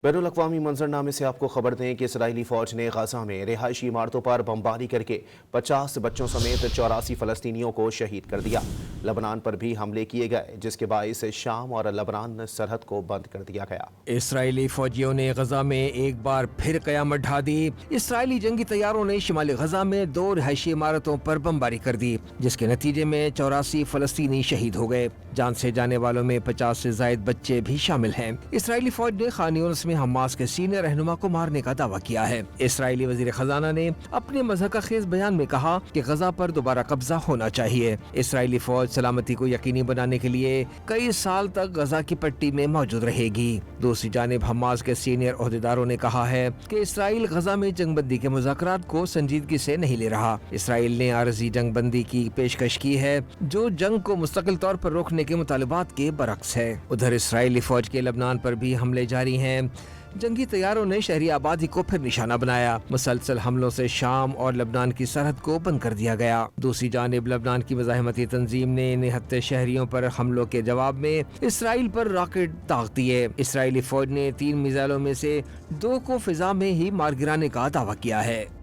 बैनुल अक़वामी मंजरनामे से आपको खबर दें कि इसराइली फौज ने गजा में रिहायशी इमारतों पर बमबारी करके 50 बच्चों समेत 84 फलस्तीनियों को शहीद कर दिया। लबनान पर भी हमले किए गए, जिसके बाइस शाम और लबनान सरहद को बंद कर दिया गया। इसराइली फौजियों ने गजा में एक बार फिर कयामत ढा दी। इसराइली जंगी तैयारों ने शिमाली गजा में 2 रिहायशी इमारतों पर बमबारी कर दी, जिसके नतीजे में 84 फलस्तीनी शहीद हो गए। जान से जाने वालों में 50 से ज्यादा बच्चे भी शामिल हैं। इसराइली फौज ने खान यूनिस में हमास के सीनियर रहनुमा को मारने का दावा किया है। इसराइली वजीर खजाना ने अपने मज़हक़खेज़ बयान में कहा कि गजा पर दोबारा कब्जा होना चाहिए। इसराइली फौज सलामती को यकीनी बनाने के लिए कई साल तक गजा की पट्टी में मौजूद रहेगी। दूसरी जानिब हमास के सीनियर ओहदेदारों ने कहा है कि इसराइल गजा में जंगबंदी के मुज़ाकरात को संजीदगी से नहीं ले रहा। इसराइल ने आरज़ी जंगबंदी की पेशकश की है, जो जंग को मुस्तकिल तौर पर रोकने के मुतालिबात के बरक्स है। उधर इसराइली फौज के लबनान पर भी हमले जारी हैं। जंगी तैयारों ने शहरी आबादी को फिर निशाना बनाया। मुसलसल हमलों से शाम और लबनान की सरहद को बंद कर दिया गया। दूसरी जानिब लबनान की मज़ाहमती तंजीम ने निहत्ते शहरियों पर हमलों के जवाब में इसराइल पर रॉकेट दाग दिए। इसराइली फौज ने 3 मिसाइलों में से 2 को फिजा में ही मार गिराने का दावा किया है।